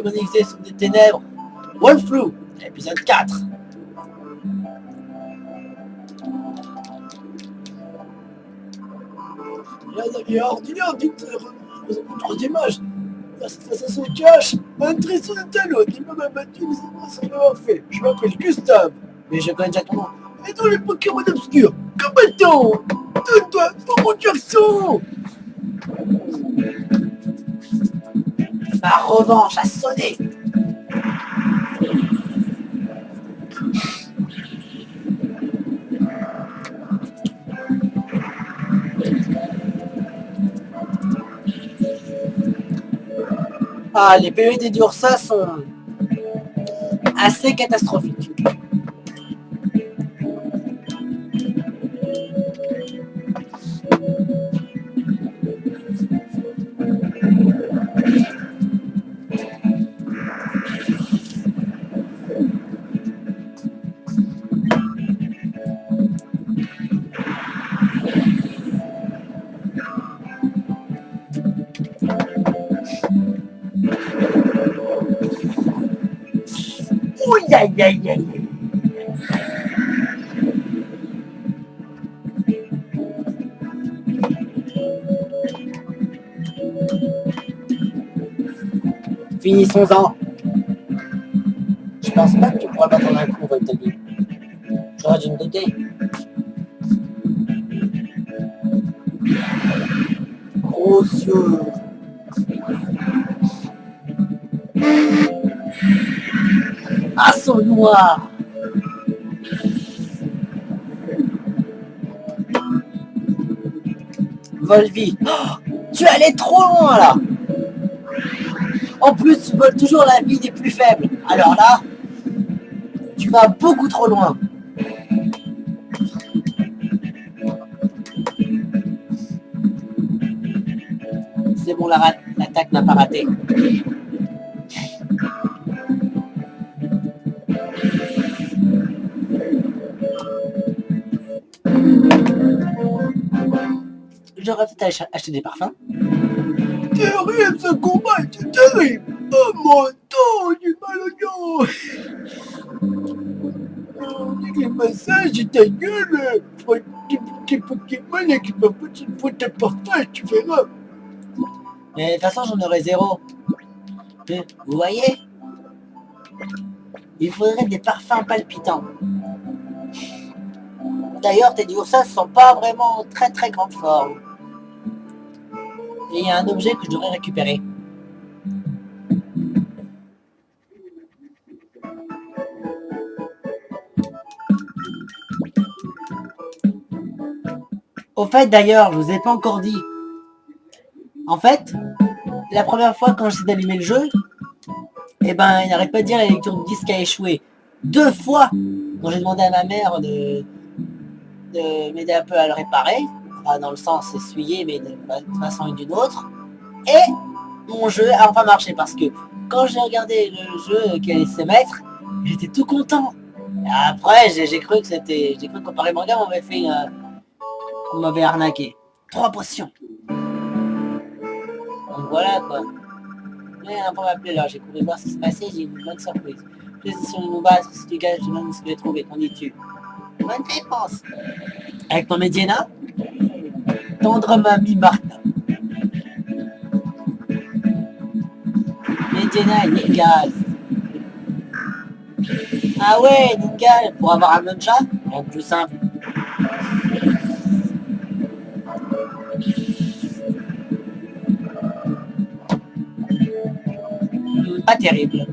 Pokémon XD sont des ténèbres. Wolflou, épisode 4. Il y a ordinaire d'une troisième âge. Cette face se cache un triston de talon. Il m'a battu les embrasses sans l'avoir fait. Je m'appelle Gustave. Mais je connais déjà ton nom. Et dans les Pokémon obscurs, combattant. Donne-toi pour mon garçon. Ma revanche a sonné. Ah, les PVT d'Ursa sont assez catastrophiques. Ouh, aïe, aïe, aïe. Finissons-en. Je pense pas que tu pourras battre en un coup, Voltagny. J'aurais dû me douter. Gros yeux. Assaut noir. Volvi. Oh, tu allais trop loin là. En plus, tu voles toujours la vie des plus faibles. Alors là, tu vas beaucoup trop loin. C'est bon, l'attaque n'a pas raté. J'aurais peut-être acheté des parfums. Terrible, ce combat était terrible. Oh mon Dieu, du mal au dos. On dit que les massages et ta gueule. Faut des Pokémon et qui peuvent pas une faute de parfum, tu verras. Mais de toute façon, j'en aurais zéro. Mais, vous voyez, il faudrait des parfums palpitants. D'ailleurs, tes Ursa ne sont pas vraiment en très très grande forme. Et il y a un objet que je devrais récupérer. Au fait, d'ailleurs, je vous ai pas encore dit. En fait, la première fois quand j'essaie d'allumer le jeu, eh ben, il n'arrête pas de dire la lecture du disque a échoué. 2 fois, quand j'ai demandé à ma mère de m'aider un peu à le réparer, enfin, dans le sens essuyer, mais de façon ou d'une autre. Et mon jeu a enfin marché parce que quand j'ai regardé le jeu qui allait se mettre, j'étais tout content. Et après, j'ai cru que qu'on parlait manga, on m'avait fait qu'on m'avait arnaqué. 3 potions. Donc voilà quoi. Mais un peu m'appeler là, j'ai couru voir ce qui se passait, j'ai eu une bonne surprise. Position de nous battre, si tu gages, je demande ce que j'ai trouvé, qu'on y tue. Bonne réponse. Avec ton Mediana, tendre mamie Martha. Mediana et Ningal. Ah ouais, Ningal, pour avoir un nuncha, rien de plus simple. Pas terrible.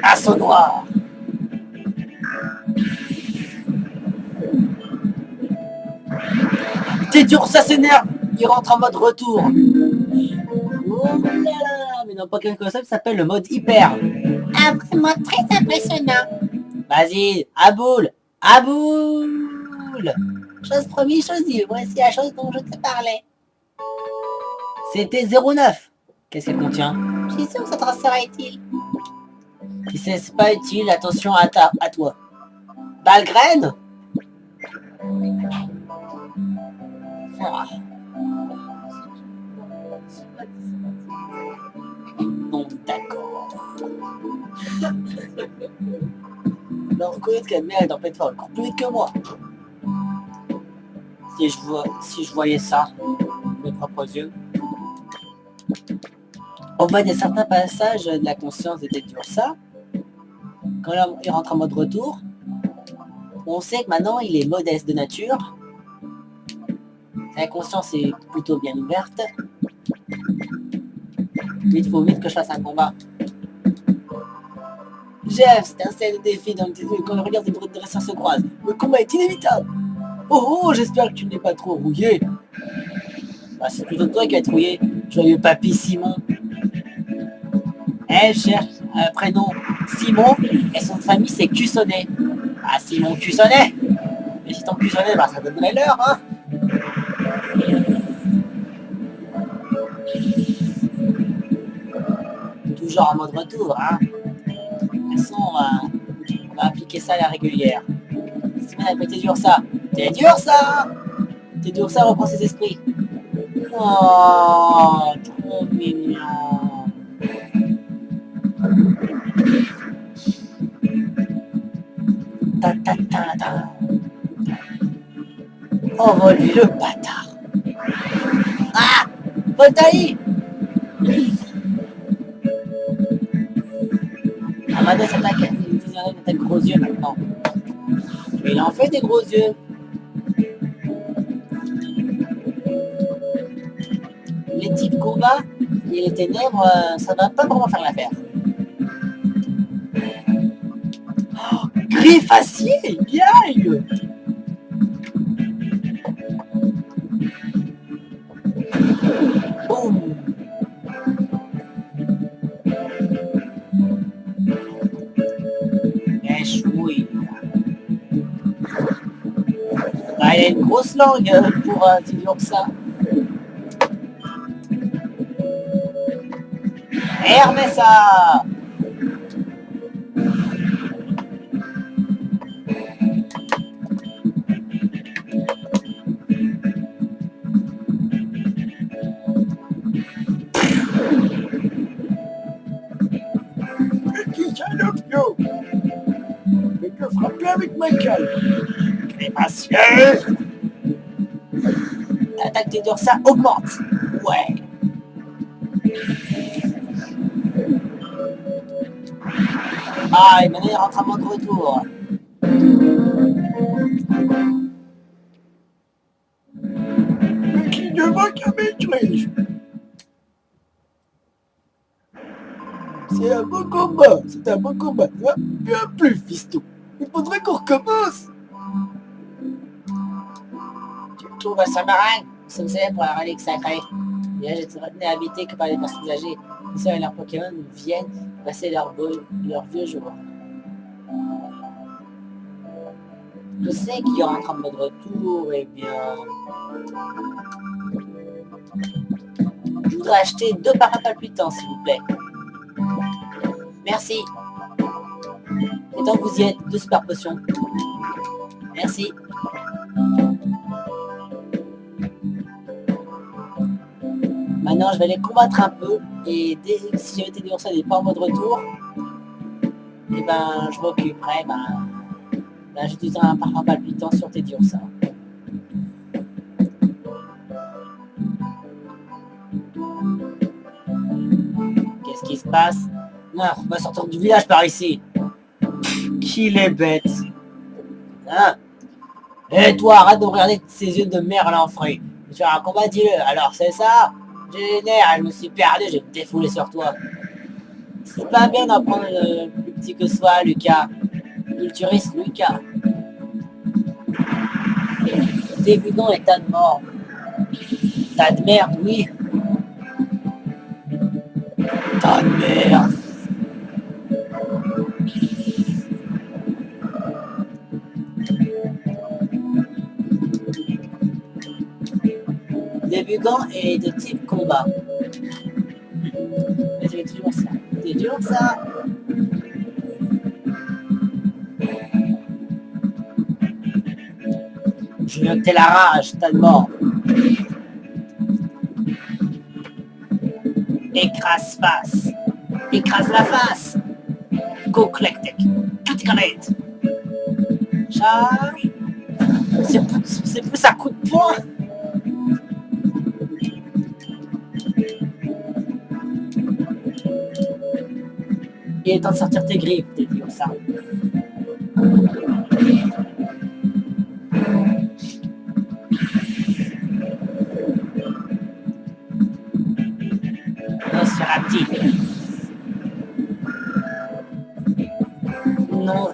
Assaut noir. T'es dur, ça s'énerve. Il rentre en mode retour. Oh là là, mais dans Pokémon Console, ça s'appelle le mode hyper. Ah, vraiment très impressionnant. Vas-y, Aboul. Aboul. Chose promise, chose due. Voici la chose dont je te parlais. C'était 09. Qu'est-ce qu'elle contient? Je suis sûr que ça te sera utile. Si c'est pas utile, attention à toi. Balgraine. Ah. Bon, d'accord. Non, reconnaître qu'elle est dans pleine forme, encore plus vite que moi. Si je voyais ça, de mes propres yeux. En fait, il y a certains passages de la conscience de Teddiursa. Quand il rentre en mode retour, on sait que maintenant il est modeste de nature. La conscience est plutôt bien ouverte. Mais il faut vite que je fasse un combat. Jeff, c'est un seul défi dans quand le regard des dresseurs se croisent. Le combat est inévitable. Oh, j'espère que tu n'es pas trop rouillé. Bah, c'est plutôt toi qui vas être rouillé. Joyeux papy Simon. Elle cherche un prénom Simon et son famille c'est Cussonnet. Ah, Simon Cussonnet. Et si ton Cussonnet, bah ça donnerait l'heure, hein. Toujours en mode retour, hein. De toute façon, on va appliquer ça à la régulière. Simon a fait Teddiursa. Teddiursa. Teddiursa reprend ses esprits. Oh, trop mignon. Ta ta ta ta. Oh, lui le bâtard. Ah, Voltaï. Amada s'attaque. Il a de gros yeux maintenant. Il en fait des gros yeux. Les types combat et les ténèbres, ça va pas vraiment faire l'affaire. Oh, griffe acier, yaï. Boum. Échouille. Ah, il a une grosse langue pour dire ça. Hermessa. Petit salopio. Mais que frapper avec ma calme. Crémacieux. L'attaque des Dursa augmente. Ouais. Ah, et maintenant il rentre en mode retour. Mais qui ne voit qu'à maîtrise. C'est un beau combat, c'est un beau combat. Bien plus, fiston. Il faudrait qu'on recommence. Tu trouves un samarin? Nous sommes célèbres pour la relique sacrée. Bien, je te retenais habité que par les personnes âgées. Les sœurs et leurs Pokémon viennent passer leur vieux jour. Je sais qu'il rentre en mode retour, et bien... Je voudrais acheter 2 parapalpitants, s'il vous plaît. Merci. Et tant que vous y êtes, 2 super potions. Merci. Maintenant, je vais les combattre un peu. Et si j'avais été dur ça n'est pas en mode retour, et ben, je m'occuperai. J'utiliserai un parfum palpitant sur tes Teddiursa. Qu'est-ce qui se passe? Non, on va sortir du village par ici. Qu'il est bête. Hein? Et toi, arrête de regarder ces yeux de merde l'enfré. Tu as un combat, dis-le. Alors, c'est ça? J'ai les nerfs, je me suis perdu, je vais me défouler sur toi. C'est pas bien d'en prendre le plus petit que soit, Lucas. Culturiste Lucas. Débudant et tas de mort. Tas de merde, oui. Tas de merde. Débutant et de type combat. Mais c'est toujours ça. C'est dur ça. Je veux que t'aies la rage, t'as de mort. Écrase face. Écrase la face. Coclectic. Cuticanate. Charge. C'est plus à coup de poing. Il est temps de sortir tes griffes, t'es dit ça. Nosferatu. Non.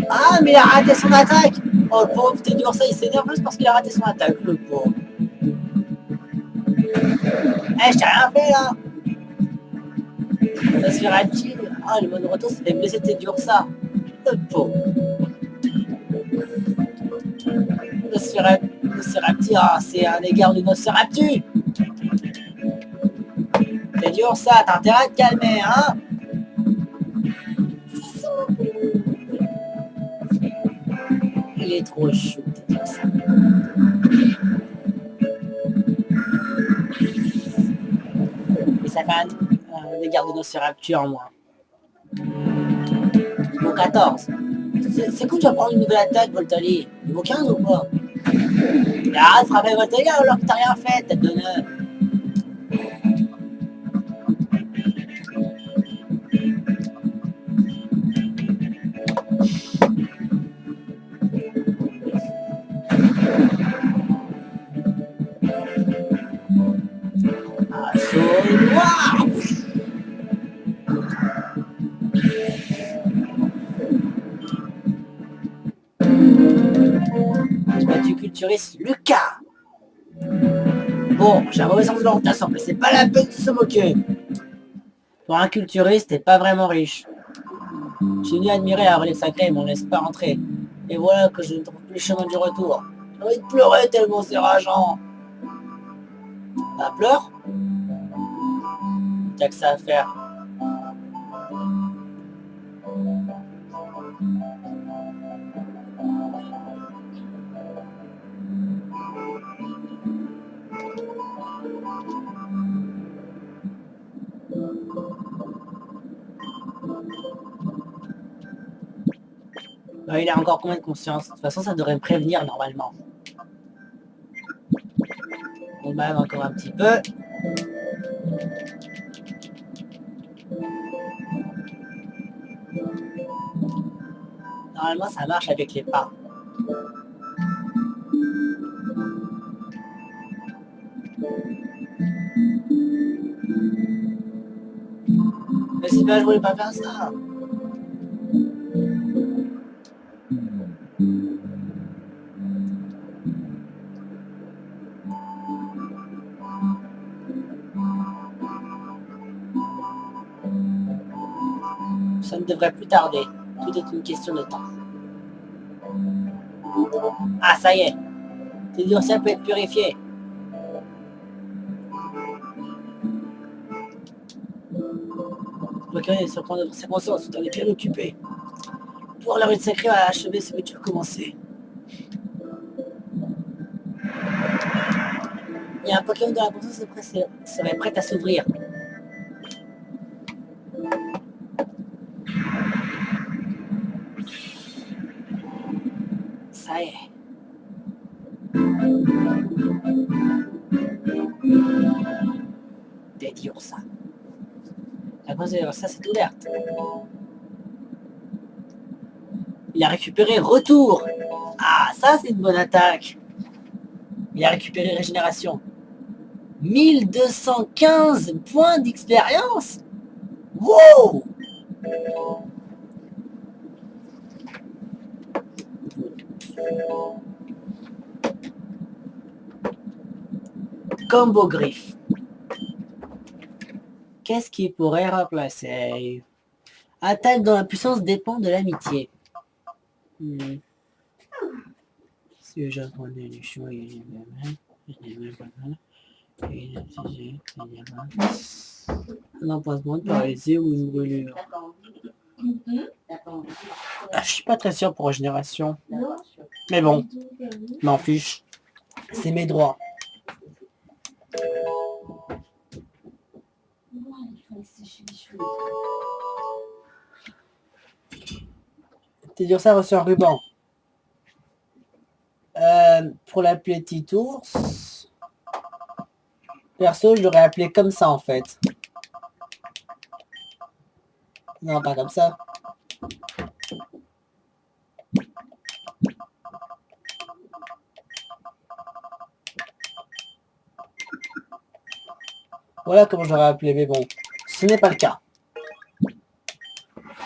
Ah, mais il a raté son attaque. Oh, le pauvre Teddy Ursa, il s'énerve juste parce qu'il a raté son attaque, le pauvre. Eh, je t'ai rien fait, là. Nosferatu. Ah, le mode de retour, c'était blessé Teddy Ursa. Le pauvre. Nosferatu, ah, c'est un égard de Nosferatu. Teddy Ursa, t'as intérêt à te calmer, hein. Il est trop chou, Teddy Ursa. Et ça fait un égard de Nosferatu en moins. Niveau 14. C'est cool, tu vas prendre une nouvelle attaque, Voltali. Niveau 15 ou quoi? Arrête de frapper Voltali alors que t'as rien fait, tête de neuf. Assaut noir. Du culturiste Lucas. Bon, j'ai un mauvais sens de l'orientation, mais c'est pas la peine de se moquer. Pour un culturiste, t'es pas vraiment riche. J'ai venu admirer la relais sacrée, mais on laisse pas rentrer. Et voilà que je ne trouve plus le chemin du retour. J'ai envie de pleurer tellement c'est rageant. Bah pleure. T'as que ça à faire. Il a encore combien de conscience? De toute façon, ça devrait me prévenir normalement. On même encore un petit peu. Normalement, ça marche avec les pas. Mais c'est pas, je voulais pas faire ça. Ça ne devrait plus tarder. Tout est une question de temps. Ah, ça y est. Teddy Ursa peut être purifié. Le est sur le point de sa conscience, tout en est bien occupé. Pour la rue sacrée à achever ce que tu as commencé. Il y a un Pokémon de la conscience qui serait prêt à s'ouvrir. Ça y est. Teddy Ursa. La conscience de Ursa s'est ouverte. Il a récupéré retour. Ah, ça c'est une bonne attaque. Il a récupéré régénération. 1215 points d'expérience. Wow. Combo griffe. Qu'est-ce qui pourrait remplacer? Attaque dont la puissance dépend de l'amitié. Si j'apprenais les choix, un empoisonnement de paralysie ou une brûlure. Je suis pas très sûr pour régénération. Mais bon. M'en fiche. C'est mes droits. T'es dur ça reçu un ruban. Pour l'appeler petit ours. Perso, je l'aurais appelé comme ça en fait. Non, pas comme ça. Voilà comment je l'aurais appelé, mais bon, ce n'est pas le cas.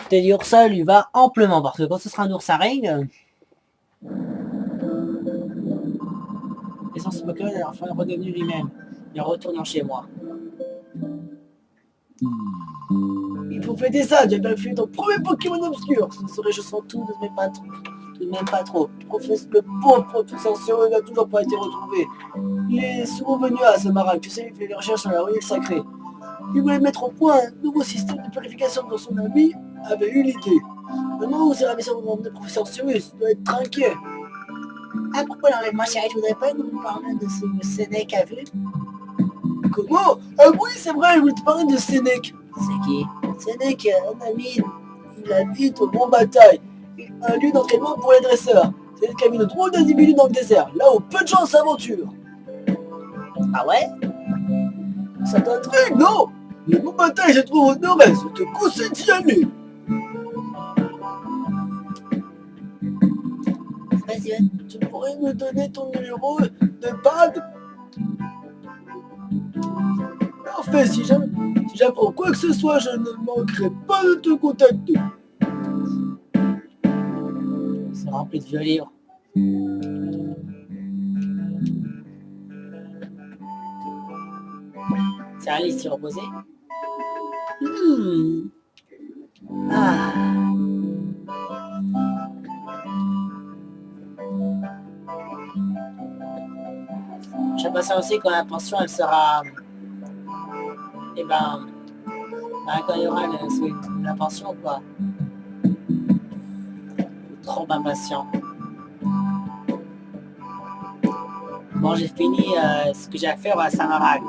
Teddy Ursa lui va amplement, parce que quand ce sera un ours à règle... L'essence Pokémon est enfin redevenu lui-même, et en retournant chez moi. Il faut fêter ça, tu as bien fait ton premier Pokémon obscur. Ce ne serait je sens tout de même pas trop. Tout de même pas trop. Le pauvre professeur Siro n'a toujours pas été retrouvé. Il est souvent venu à Samara, tu sais, il fait des recherches dans la ruine sacrée. Il voulait mettre au point un nouveau système de purification dont son ami avait eu l'idée. Maintenant, vous serez sur le professeur Cyrus, il doit être inquiet. À propos d'enlèvement, chérie, je voudrais pas nous parler de ce Sénèque à vue. Comment? Ah oui, c'est vrai, je voulais te parler de Sénèque. C'est qui? Sénèque, un ami, il habite au Mont Bataille, un lieu d'entraînement pour les dresseurs. C'est le camion de trop d'individus dans le désert, là où peu de gens s'aventurent. Ah ouais? Ça t'intrigue, non? Le Mont Bataille se trouve au nord-est, je te conseille d'y aller. Vas-y, Tu pourrais me donner ton numéro de pad? Parfait, si j'apprends quoi que ce soit, je ne manquerai pas de te contacter. C'est rempli de vieux livres. C'est Alice s'y reposer. Ah. J'ai l'impression aussi quand la pension elle sera... Et quand il y aura la pension quoi. Trop impatient. Bon, j'ai fini ce que j'ai à faire à Samarag.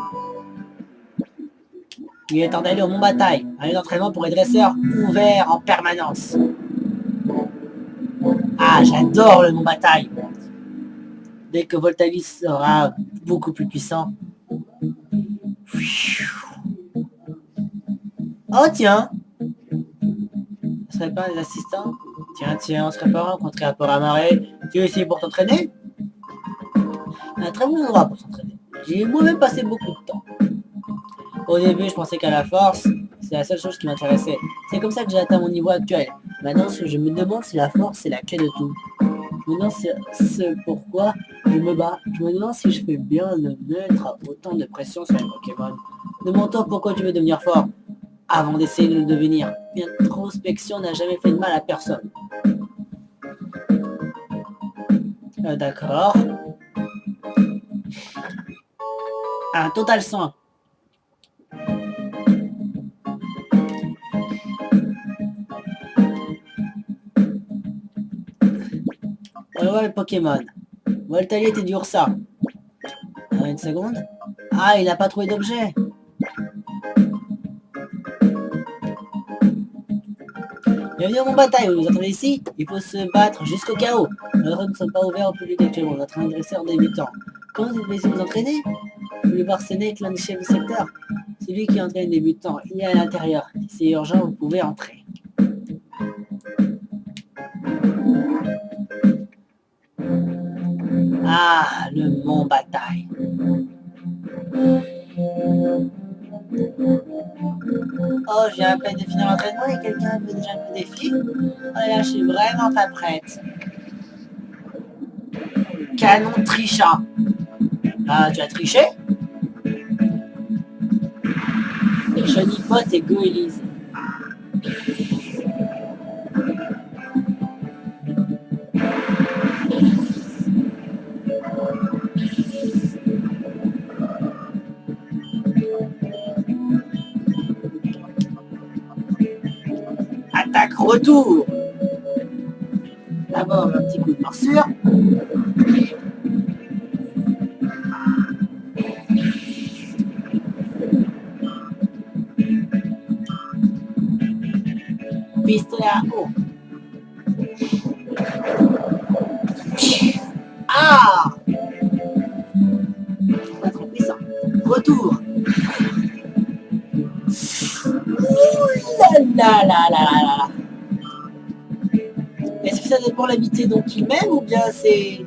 Il est temps d'aller au Mont Bataille, un lieu d'entraînement pour les dresseurs ouvert en permanence. Ah, j'adore le Mont Bataille. Dès que Voltalis sera beaucoup plus puissant. Oh tiens, ce serait pas des assistants? Tiens, on serait pas rencontré à Port-à-Marée. Tu es ici pour t'entraîner? Un très bon endroit pour s'entraîner. J'y ai moi-même passé beaucoup de temps. Au début, je pensais qu'à la force, c'est la seule chose qui m'intéressait. C'est comme ça que j'ai atteint mon niveau actuel. Maintenant, je me demande si la force est la clé de tout. Je me demande c'est pourquoi je me bats. Je me demande si je fais bien de mettre autant de pression sur les Pokémon. Demande-toi pourquoi tu veux devenir fort avant d'essayer de le devenir. Une introspection n'a jamais fait de mal à personne. D'accord. Un total soin. On voit le Pokémon. Voltalie était du Ursa. Une seconde. Ah, il n'a pas trouvé d'objet. Bienvenue à mon bataille, vous entendez ici? Il faut se battre jusqu'au chaos. Les droits ne sont pas ouverts au public actuellement, notre agresseur débutant. Comment vous pouvez vous entraîner? Vous voulez voir Sénèque, l'un des chefs du secteur? C'est lui qui entraîne les débutants. Il est à l'intérieur. Si c'est urgent, vous pouvez entrer. Ah, le Mont Bataille. Oh, je viens à peine de finir l'entraînement et quelqu'un veut déjà me défier. Oh là, je suis vraiment pas prête. Canon tricha. Ah, tu as triché? Et Johnny Pot et Goélise. Attaque retour. D'abord, un petit coup de morsure. Pistolet à eau. Ah! Pas trop puissant. Retour. Ouh là là là là là. Est-ce que ça dépend de l'amitié dont il m'aime ou bien c'est...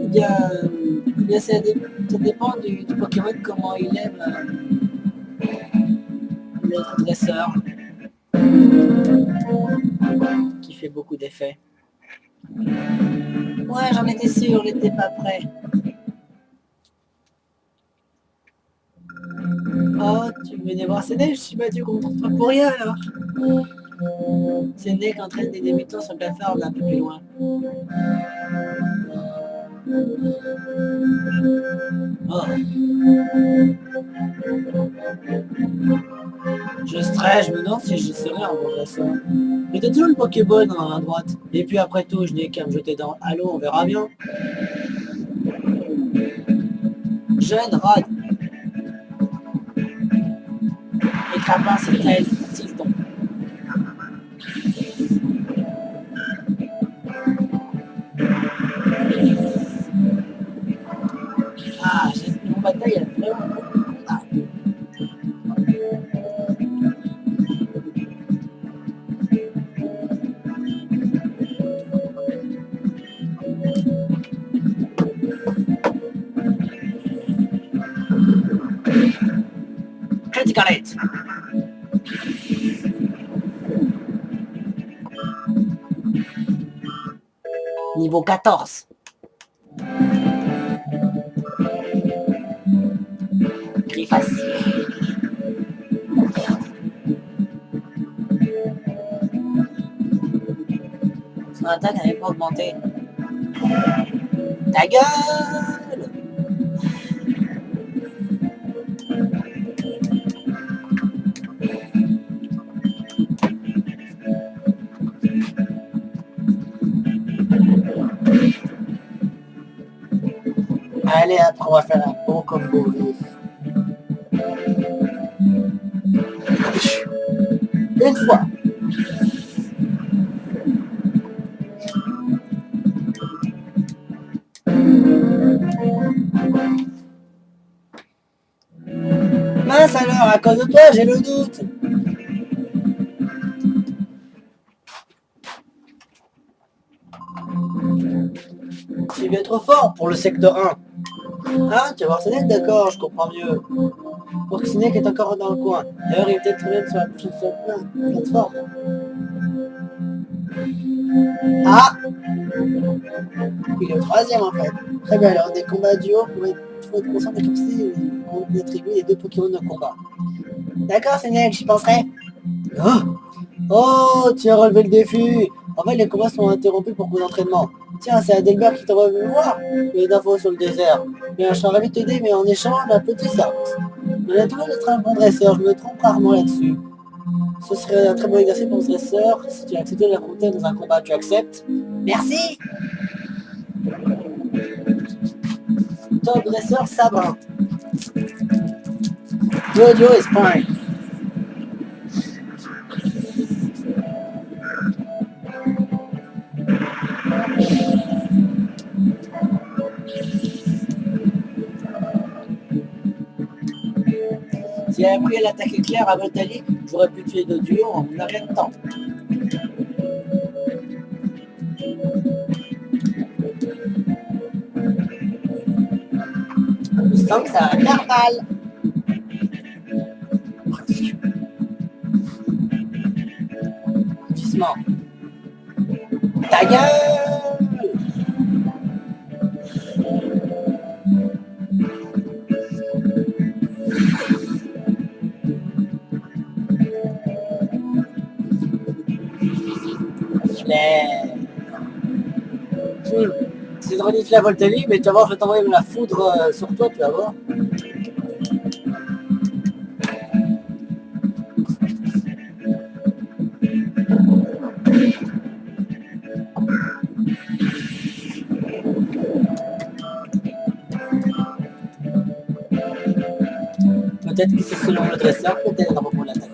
Ou bien ça dépend du Pokémon, comment il aime l'autre dresseur. Qui fait beaucoup d'effets. Ouais, j'en étais sûr, on n'était pas prêt. Oh, tu venais voir Sénèque, je suis battu contre toi pour rien alors. Sénèque entraîne des débutants sur la plateforme un peu plus loin. Oh. Je stresse, je me demande si je serai en bon dresseur. Mais t'as toujours le Pokéball dans la main droite. Et puis après tout, je n'ai qu'à me jeter dans Halo, on verra bien. Jeune Rod. Les crapins, c'est tel, Tilton. Ah, j'ai mon bataille, elle est vraiment beaucoup. Ah. Critical hit. Niveau 14. Griffacier. Son attaque n'avait pas augmenté. Ta gueule! Allez, après on va faire un bon combo. Une fois. Mince alors, à cause de toi, j'ai le doute. Tu es bien trop fort pour le secteur 1. Ah, tu vas voir Sénèque, d'accord, je comprends mieux. Pour que Sénèque est encore dans le coin. D'ailleurs, il est peut-être même sur la prochaine plateforme. Ah! Il est au troisième en fait. Très bien, alors des combats duo pour être conscient des capacités d'attribuer les deux Pokémon de combat. D'accord, Sénèque, j'y penserai. Oh, tu as relevé le défi. En fait, les combats sont interrompus pour coup d'entraînement. Tiens, c'est Adelbert qui t'envoie me voir. Les infos sur le désert. Bien, je serais ravi de t'aider, mais en échange d'un petit service. On a toujours d'être un bon dresseur, je me trompe rarement là-dessus. Ce serait un très bon exercice pour ce dresseur. Si tu acceptes de l'affronter dans un combat, tu acceptes. Merci. Top dresseur Sabin. L'audio is fine. Si j'avais pris l'attaque éclair à Voltali, j'aurais pu tuer de duo en rien de temps. Je sens que ça va faire mal. Doucement. Ta gueule! C'est de renifler la Voltali, mais tu vas voir, je vais t'envoyer la foudre sur toi, tu vas voir. Peut-être que c'est selon le dresseur, peut-être pour l'attaque.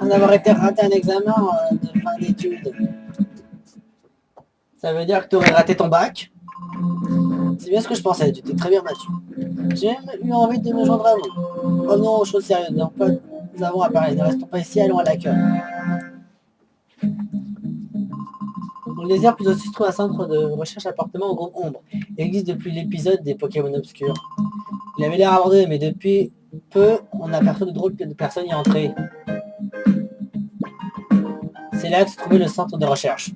D'avoir été raté un examen de fin d'études. Ça veut dire que tu aurais raté ton bac. C'est bien ce que je pensais, tu t'es très bien battu. J'ai même eu envie de me joindre à vous. Revenons aux choses sérieuses, donc pas nous avons à parler. Ne restons pas ici, allons à l'accueil. Le désert plus au sud se trouve un centre de recherche appartement au groupe Ombre. Il existe depuis l'épisode des Pokémon obscurs. Il avait l'air abandonné, mais depuis peu, on aperçoit de drôles de personnes y entrer. C'est là que se trouvait le centre de recherche.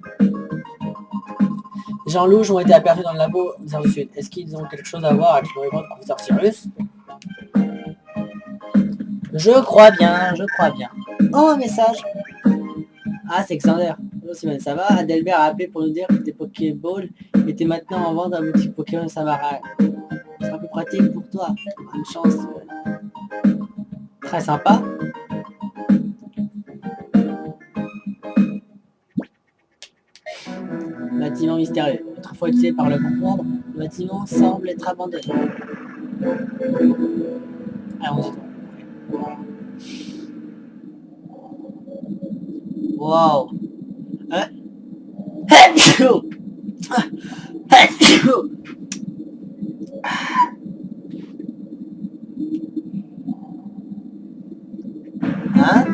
Les gens louches ont été aperçus dans le labo vers le sud. Est-ce qu'ils ont quelque chose à voir avec le mouvement du professeur Cyrus? Je crois bien, je crois bien. Oh, un message. Ah, c'est Xander. Bonjour Simone, ça va? Adelbert a appelé pour nous dire que tes Pokéballs étaient maintenant en vente à la boutique Pokémon Samara. Ce sera plus pratique pour toi. Bonne chance. Très sympa. Bâtiment mystérieux. Autrefois utilisé par le groupe Ombre, le bâtiment semble être abandonné. Allons-y. Wow. Hein? Hein?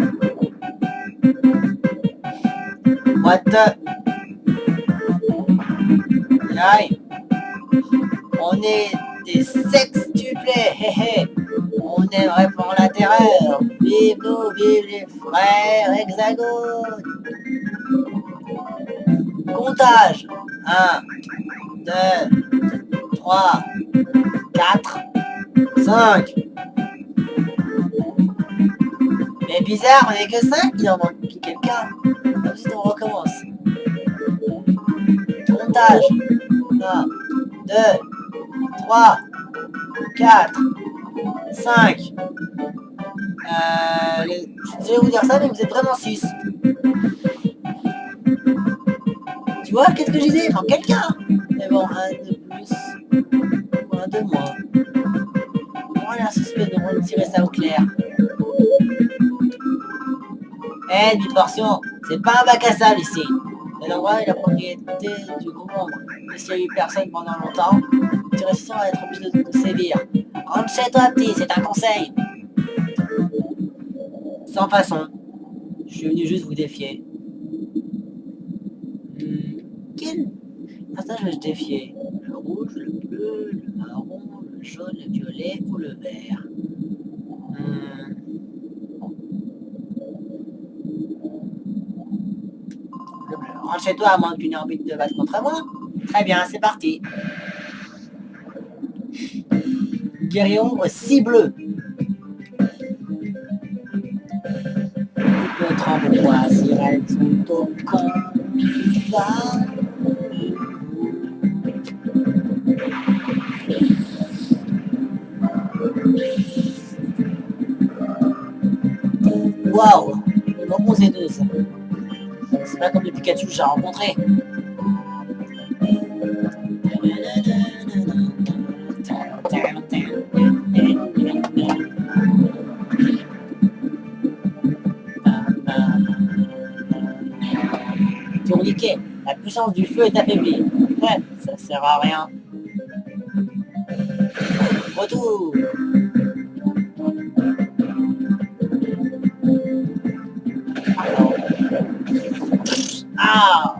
What the... Aïe. On est des sextuplés, hé hé. On aimerait pour la terreur. Vive nous, vive les frères Hexagone. Comptage. 1, 2, 3, 4, 5. Mais bizarre, on n'est que 5, il en manque quelqu'un. Ensuite on recommence. Comptage. 1, 2, 3, 4, 5. Je vais vous dire ça, mais vous êtes vraiment 6. Tu vois, qu'est-ce que je disais? Il manque quelqu'un. Mais bon, un de plus, ou un de moins. On a l'air suspect de retirer ça au clair. Eh, mi-portion, c'est pas un bac à sable ici. C'est l'endroit et la propriété du groupe Ombre. Et s'il y a eu personne pendant longtemps, la direction va être obligée de sévir. Rentre chez toi, petit, c'est un conseil. Sans façon. Je suis venu juste vous défier. Quel personnage vais-je défier? Le rouge, le bleu, le marron, le jaune, le violet ou le vert? Le bleu. Rentre chez toi à moins que tu n'aies envie de te battre contre moi. Très bien, c'est parti. Guerrier ombre 6 bleus. Notre ambroise irait tout au combat. Waouh, niveau 11 et 12. C'est pas comme le Pikachu que j'ai rencontré. Tourniquet, la puissance du feu est affaiblie. Ouais, ça sert à rien. Retour. Ah.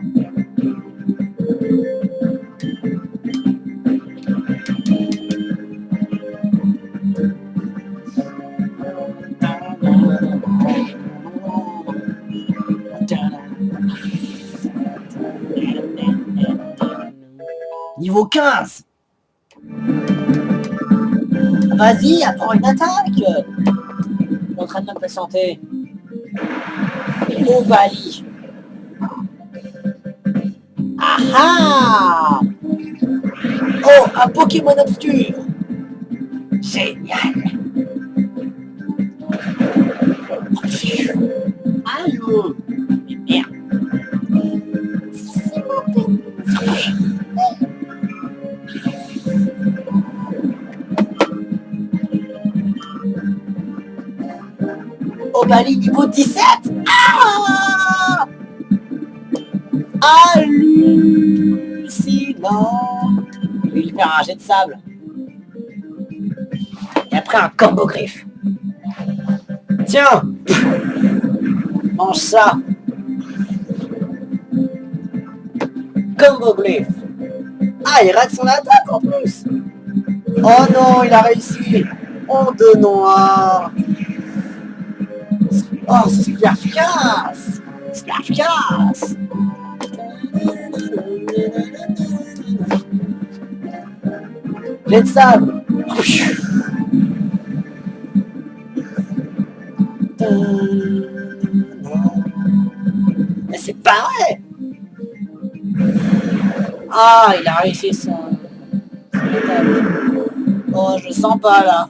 Niveau 15. Vas-y, apprends une attaque. Je suis en train de m'impatienter. Ovali. Ah ah. Oh, un Pokémon obscur. Génial. Nobali niveau 17. Ah, hallucinant. Je vais lui faire un jet de sable. Et après un combo griffe. Tiens, mange ça. Combo griffe. Ah, il rate son attaque en plus. Oh non, il a réussi. Oh, de noir. Oh, c'est super efficace. Super efficace. Jet de sable. Mais c'est pas vrai. Ah, il a réussi son attaque. Oh, je le sens pas là.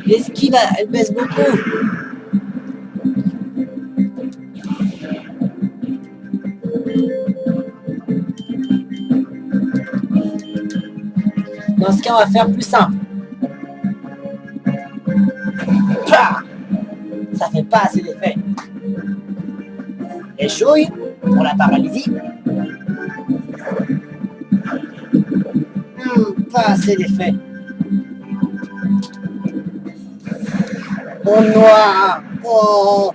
L'esquive, elle baisse beaucoup. Dans ce cas, on va faire plus simple. Pah, ça fait pas assez d'effet. Les chouilles pour la paralysie. Pas assez d'effet. Oh noir. Oh.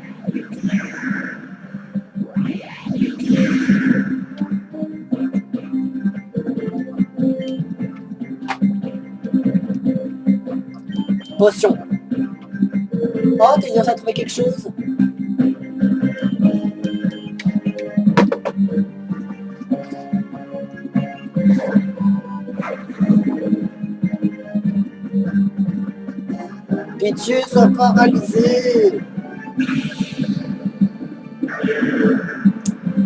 Potion. Oh, t'es déjà trouvé quelque chose? Pitié, sois paralysé.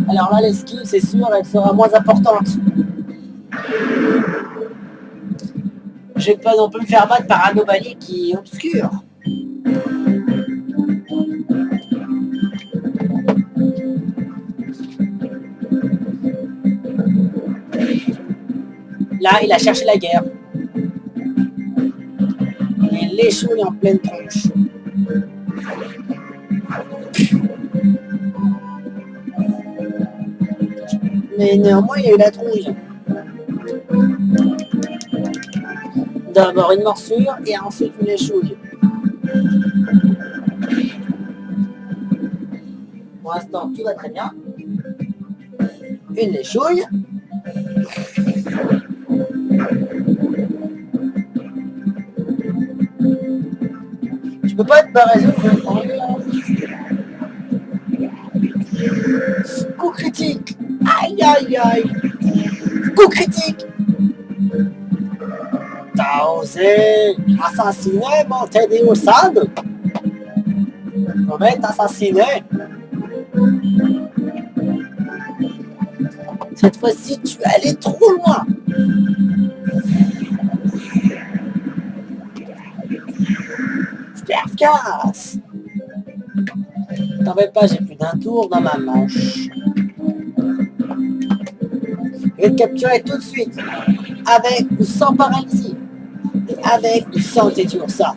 Alors là, l'esquive, c'est sûr, elle sera moins importante. Je vais pas non plus me faire battre par un Nobali qui est obscur. Là, il a cherché la guerre. Et les chouilles en pleine tronche. Mais néanmoins, il y a eu la trouille. D'abord une morsure et ensuite une échouille. Pour l'instant, tout va très bien. Une échouille. Tu peux pas être paresseux pour le coup critique. Aïe aïe aïe. Coup critique. T'as osé assassiner mon Teddy Oussad? Comment t'assassiner? Cette fois-ci, tu es allé trop loin. C'est efficace. T'en fais pas, j'ai plus d'un tour dans ma manche. Je vais te capturer tout de suite. Avec ou sans paralysie. Et avec ou sans Teddy Oussad.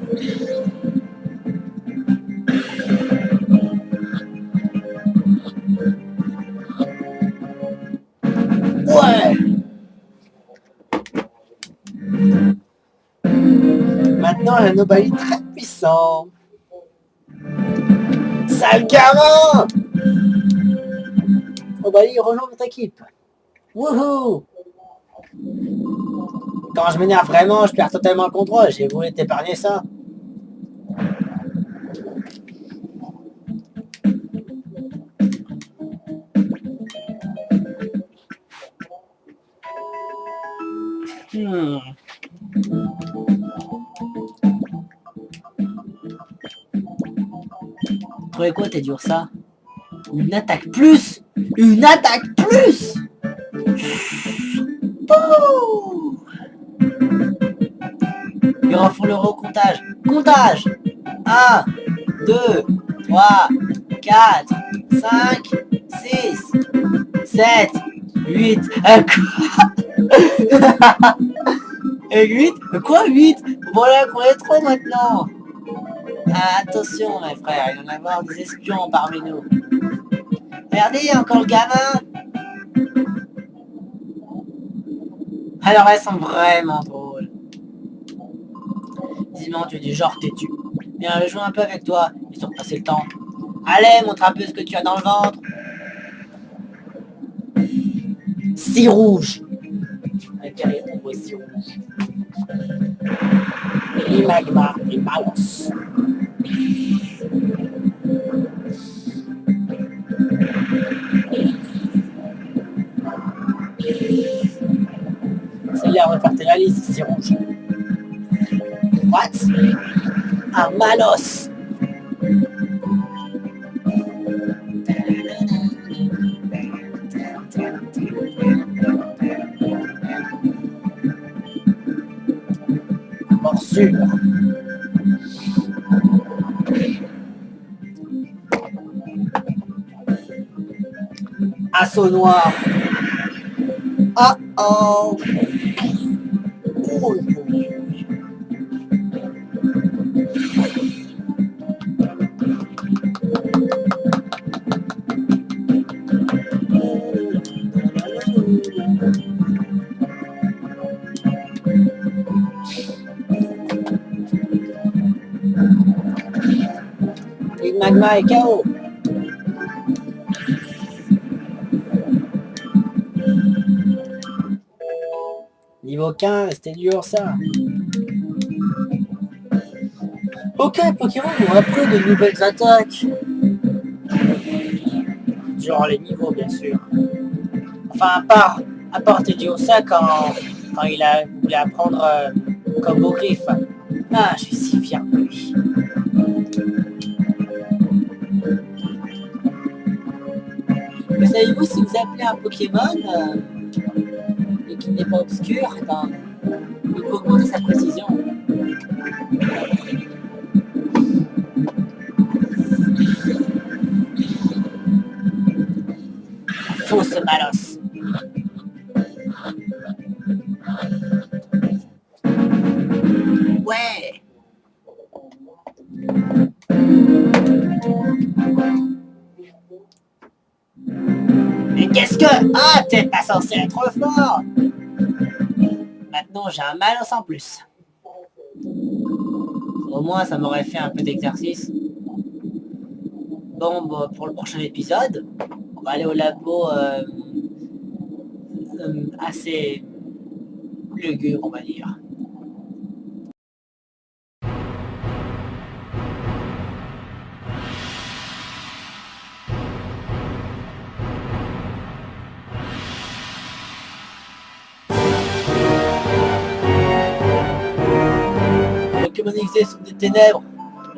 Ouais. Maintenant, un Nobali très puissant. Sale gamin! Nobali rejoint votre équipe. Wouhou! Quand je m'énerve vraiment, je perds totalement le contrôle. J'ai voulu t'épargner ça. Trouvez quoi, t'es dur ça? Une attaque plus! Une attaque plus! Pouh! Et refont le recomptage. Comptage! 1, 2, 3, 4, 5, 6, 7, 8. Et 8? Quoi 8? Voilà qu'on est trop maintenant. Ah, attention, mes frères, il va y en avoir des espions parmi nous. Regardez, encore le gamin. Alors, elles sont vraiment drôles. Sinon, tu es du genre têtu. Viens, je joue un peu avec toi, histoire de passer le temps. Allez, montre un peu ce que tu as dans le ventre. Si rouge. Carré, on voit si rouge. Et magma et malos. C'est l'air de faire tes valises, c'est rouge. What? Un malos. Morsure. Assaut noir. Oh oh. Et magma est KO. Niveau 15, c'était dur ça. Aucun Pokémon n'ont appris de nouvelles attaques. Durant les niveaux, bien sûr. Enfin, à part Tediosa quand il a voulu apprendre Combo Griffe. Ah, je suis si fier de lui. Mais savez-vous, si vous appelez un Pokémon et qu'il n'est pas obscur, eh ben, il peut augmenter sa précision. Fausse Malos. Ouais. Mais qu'est-ce que... Ah, t'es pas censé être fort. Maintenant, j'ai un Malos en plus. Au moins, ça m'aurait fait un peu d'exercice. Bon, pour le prochain épisode, on va aller au labo assez lugubre, on va dire. Pokémon XD sous des ténèbres,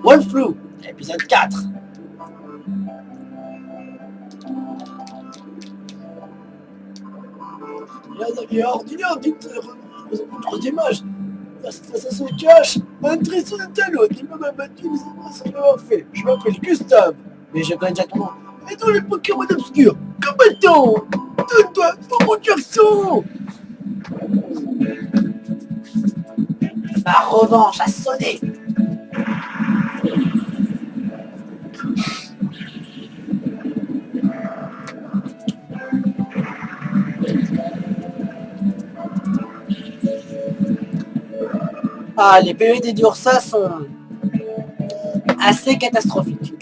Wolflou, épisode 4. Il est ordinaire notre image. Cette face à son cache, un trisson de talon, il m'a battu, mais c'est pas l'avoir fait. Je m'appelle Gustave, Mais je connais déjà ton nom. et dans les Pokémon obscurs, combattant, donne-toi pour mon garçon. Ma revanche a sonné. Ah, les PVT d'Ursa sont assez catastrophiques.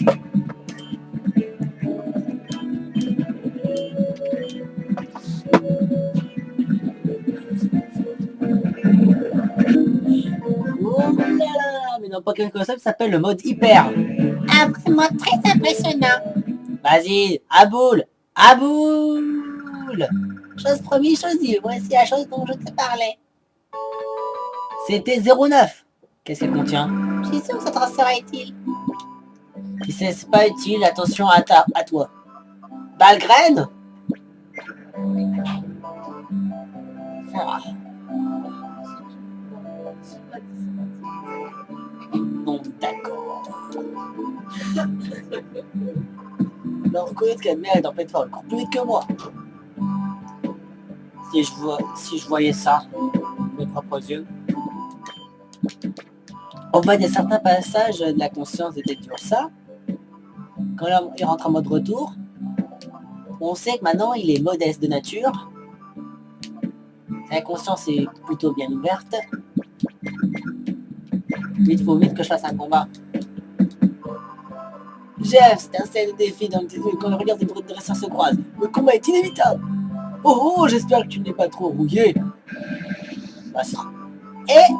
Oh là là, mais dans Pokémon Console, ça s'appelle le mode hyper. Ah, vraiment très impressionnant. Vas-y, Aboul, Aboul. Chose promise, chose due. Voici la chose dont je te parlais. C'était 09. Qu'est-ce qu'elle contient? Je suis sûr que ça te sera utile. Si c'est pas utile, attention à toi. Balgraine? Ah. Bon, d'accord. Alors, reconnaître qu'elle mère est en pleine forme, encore plus vite que moi. Si je voyais ça, de mes propres yeux. En fait, il y a certains passages de la conscience de Ted Ursa, quand il rentre en mode retour, on sait que maintenant il est modeste de nature, la conscience est plutôt bien ouverte, mais il faut vite que je fasse un combat. Jeff, c'est un seul défi dans tes yeux quand le regard des brutes dresseurs se croisent. Le combat est inévitable. Oh oh, j'espère que tu n'es pas trop rouillé. Et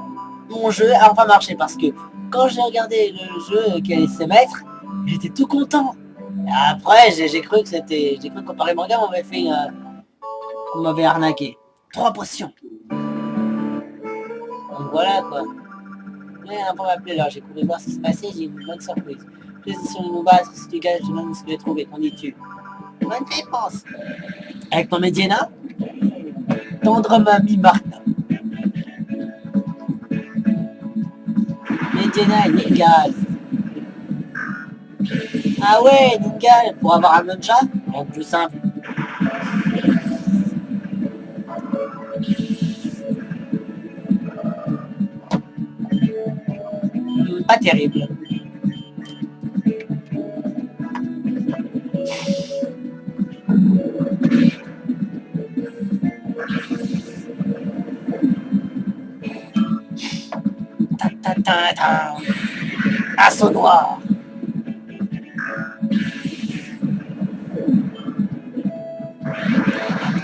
mon jeu a enfin marché parce que quand j'ai regardé le jeu qui allait se mettre, j'étais tout content. Et après, j'ai cru que c'était... J'ai cru que comparé manga, on m'avait fait... on m'avait arnaqué. 3 potions. Donc voilà quoi. Mais un peu m'appeler là, j'ai couru voir ce qui se passait, j'ai eu une bonne surprise. Je suis sur nous battre, si tu gagnes, je demande ce que j'ai trouvé, qu'en dis-tu? Bonne réponse. Avec ton Mediana, tendre mamie Martha. Mediana et Ningal. Ah ouais, Ningal, pour avoir un nuncha, donc plus simple. Pas terrible. Assaut noir.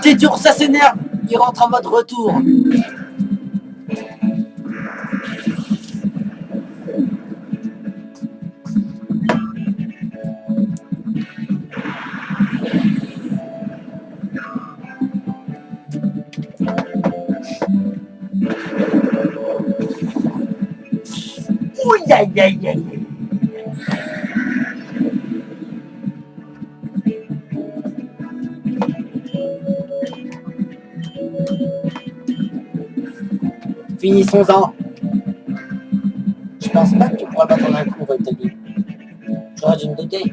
T'es dur, ça s'énerve. Il rentre en mode retour. Ouh, aïe aïe aïe. Finissons-en. Je pense pas que tu pourras battre en un coup, Voltagui. J'aurais dû me douter.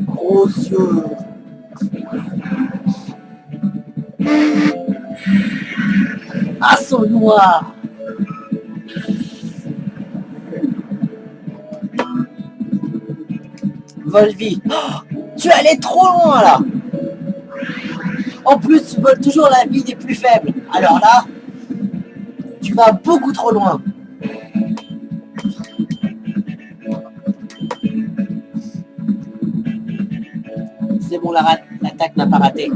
Gros yeux. Assaut noir. Volvi. Oh, tu allais trop loin là. En plus, tu voles toujours la vie des plus faibles. Alors là, tu vas beaucoup trop loin. C'est bon, l'attaque n'a pas raté.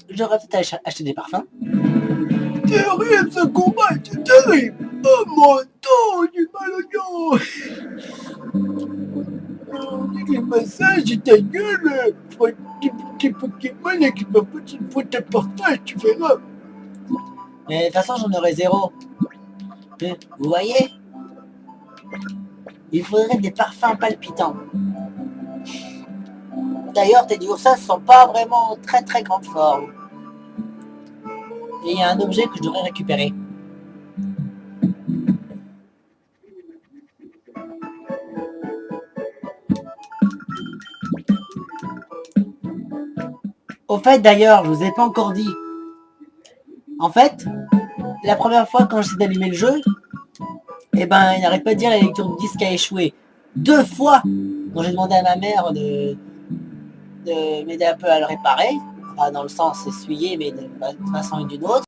J'aurais peut-être acheté des parfums. Terrible, ce combat était terrible. Oh mon Dieu, du mal au on dit que les massages étaient nuls. Faut des Pokémon qui me foutent une faute de parfum, tu verras. Mais de toute façon, j'en aurais 0. Mais, vous voyez? Il faudrait des parfums palpitants. D'ailleurs, tes Ursa ne sont pas vraiment très très grande forme. Et il y a un objet que je devrais récupérer. Au fait, d'ailleurs, je vous ai pas encore dit. En fait, la première fois quand j'essaie d'allumer le jeu, eh ben, il n'arrête pas de dire la lecture du disque a échoué. 2 fois. Donc j'ai demandé à ma mère de m'aider un peu à le réparer. Pas dans le sens essuyer, mais de façon ou d'une autre.